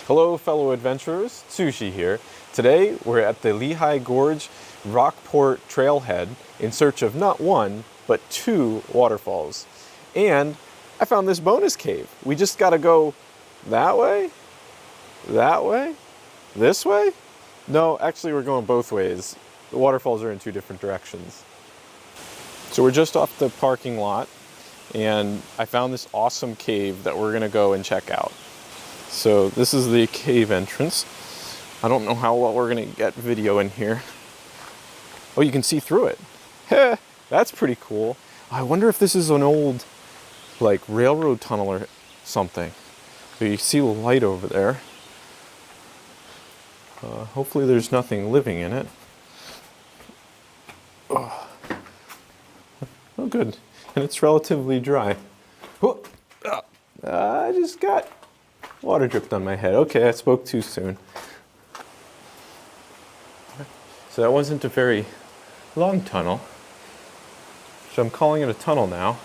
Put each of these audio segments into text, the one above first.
Hello fellow adventurers, Sushi here. Today we're at the Lehigh Gorge Rockport Trailhead in search of not one, but two waterfalls. And I found this bonus cave. We just gotta go that way, this way? No, actually we're going both ways. The waterfalls are in two different directions. So we're just off the parking lot and I found this awesome cave that we're gonna go and check out. So this is the cave entrance. I don't know how well we're gonna get video in here. Oh, you can see through it. Heh, that's pretty cool. I wonder if this is an old, like, railroad tunnel or something. So you see the light over there. Hopefully there's nothing living in it. Oh, good. And it's relatively dry. Oh, I just got water dripped on my head. Okay, I spoke too soon. So that wasn't a very long tunnel. So I'm calling it a tunnel now,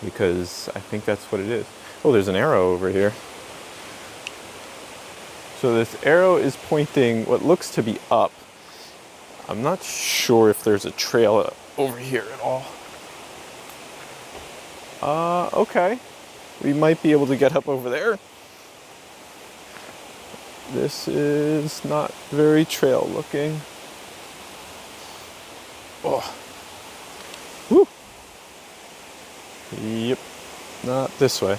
because I think that's what it is. Oh, there's an arrow over here. So this arrow is pointing what looks to be up. I'm not sure if there's a trail over here at all. Okay. We might be able to get up over there. This is not very trail looking. Oh. Woo. Yep. Not this way.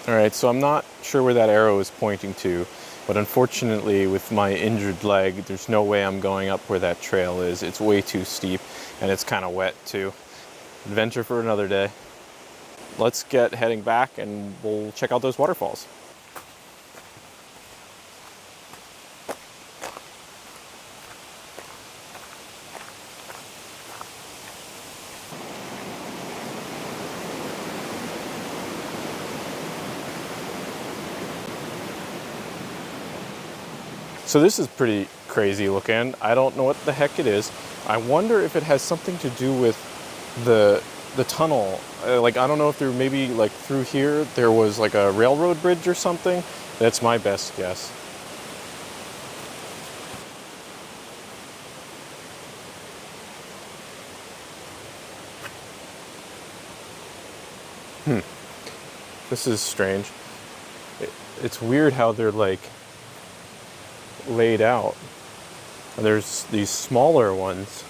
Alright, so I'm not sure where that arrow is pointing to, but unfortunately with my injured leg, there's no way I'm going up where that trail is. It's way too steep and it's kind of wet too. Adventure for another day. Let's get heading back and we'll check out those waterfalls. So this is pretty crazy looking. I don't know what the heck it is. I wonder if it has something to do with the tunnel. Like, I don't know if there maybe like through here there was like a railroad bridge or something. That's my best guess. This is strange. It's weird how they're like laid out. There's these smaller ones.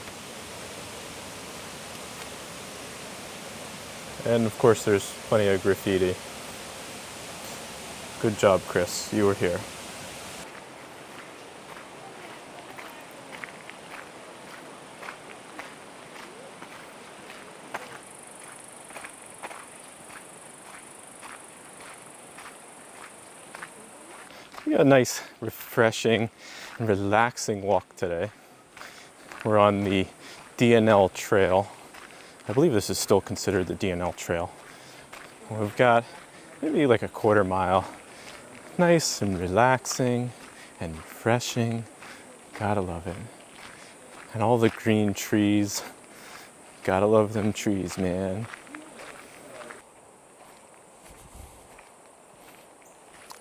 And of course there's plenty of graffiti. Good job, Chris. You were here. We got a nice, refreshing, and relaxing walk today. We're on the DNL Trail. I believe this is still considered the DNL Trail. We've got maybe like a quarter mile. Nice and relaxing and refreshing. Gotta love it. And all the green trees. Gotta love them trees, man.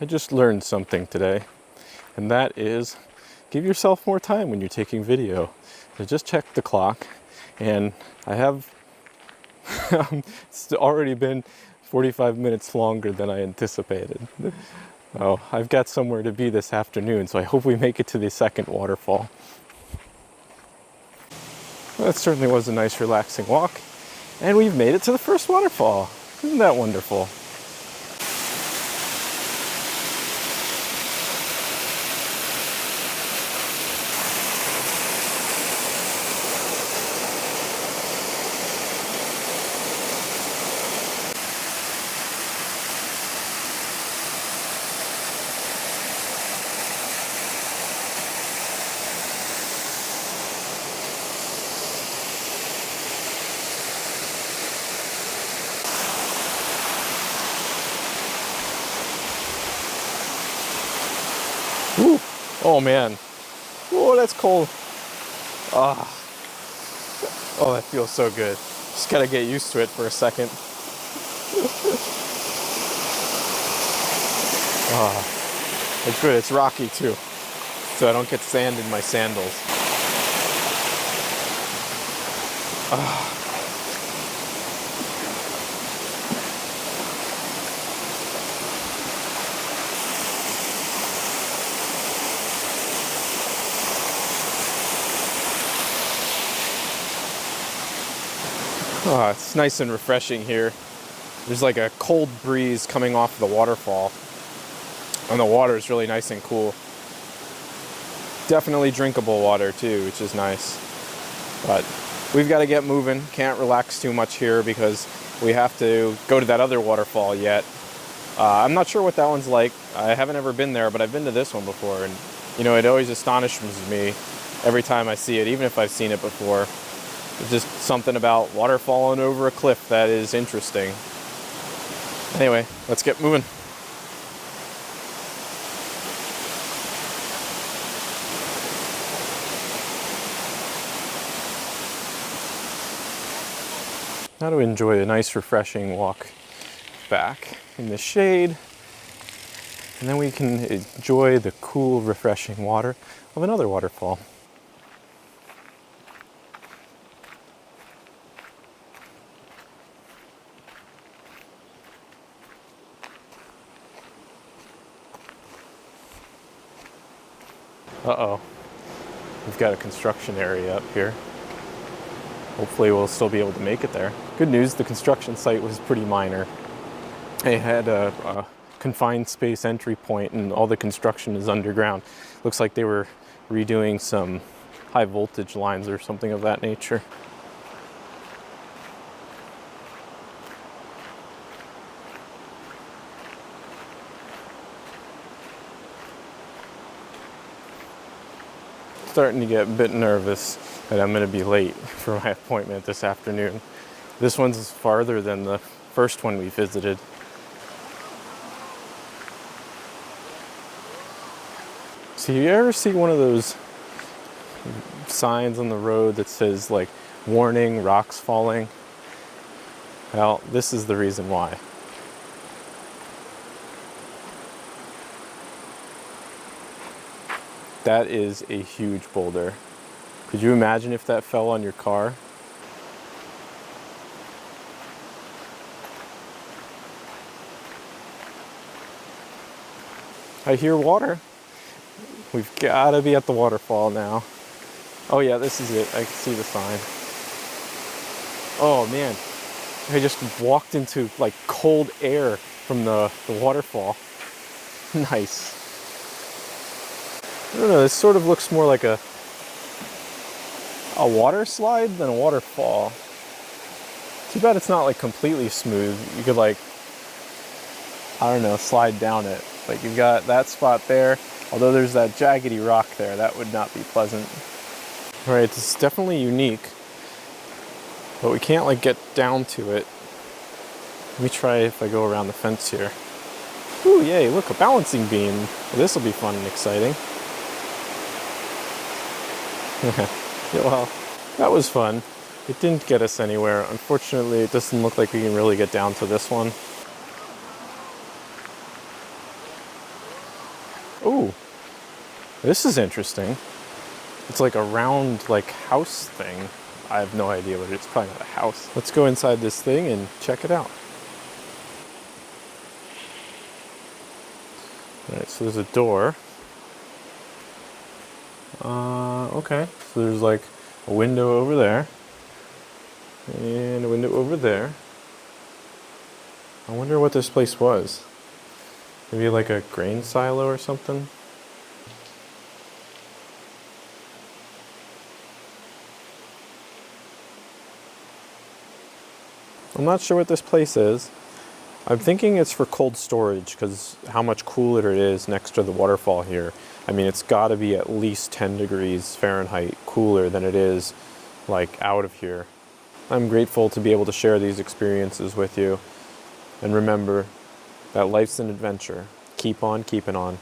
I just learned something today, and that is give yourself more time when you're taking video. So just check the clock, and I have it's already been 45 minutes longer than I anticipated. Oh, I've got somewhere to be this afternoon, so I hope we make it to the second waterfall. Well, that certainly was a nice relaxing walk, and we've made it to the first waterfall. Isn't that wonderful? Ooh. Oh man. Oh, that's cold. Ah. Oh, that feels so good. Just gotta get used to it for a second. It's good, it's rocky too, so I don't get sand in my sandals. Oh, it's nice and refreshing here. There's like a cold breeze coming off the waterfall, and the water is really nice and cool. Definitely drinkable water too, which is nice. But we've got to get moving. Can't relax too much here because we have to go to that other waterfall yet. I'm not sure what that one's like. I haven't ever been there, but I've been to this one before, and you know, it always astonishes me every time I see it, even if I've seen it before. It's just something about water falling over a cliff that is interesting. Anyway, let's get moving. Now to enjoy a nice refreshing walk back in the shade, and then we can enjoy the cool refreshing water of another waterfall. Uh-oh, we've got a construction area up here. Hopefully we'll still be able to make it there. Good news, the construction site was pretty minor. They had a confined space entry point and all the construction is underground. Looks like they were redoing some high voltage lines or something of that nature. Starting to get a bit nervous that I'm going to be late for my appointment this afternoon. This one's farther than the first one we visited. So you ever see one of those signs on the road that says like, warning, rocks falling? Well, this is the reason why. That is a huge boulder. Could you imagine if that fell on your car? I hear water. We've got to be at the waterfall now. Oh yeah, this is it. I can see the sign. Oh man, I just walked into like cold air from the waterfall. Nice. I don't know, this sort of looks more like a water slide than a waterfall. Too bad it's not like completely smooth. You could like, I don't know, slide down it. Like you've got that spot there, although there's that jaggedy rock there, that would not be pleasant. All right, this is definitely unique, but we can't like get down to it. Let me try if I go around the fence here. Ooh, yay, look, a balancing beam. Well, this will be fun and exciting. Yeah, well, that was fun. It didn't get us anywhere. Unfortunately, it doesn't look like we can really get down to this one. Ooh, this is interesting. It's like a round, like, house thing. I have no idea what it is. It's probably not a house. Let's go inside this thing and check it out. All right, so there's a door. Okay, so there's like a window over there and a window over there. I wonder what this place was. Maybe like a grain silo or something? I'm not sure what this place is. I'm thinking it's for cold storage because how much cooler it is next to the waterfall here. I mean, it's got to be at least 10 degrees Fahrenheit cooler than it is like out of here. I'm grateful to be able to share these experiences with you. And remember that life's an adventure. Keep on keeping on.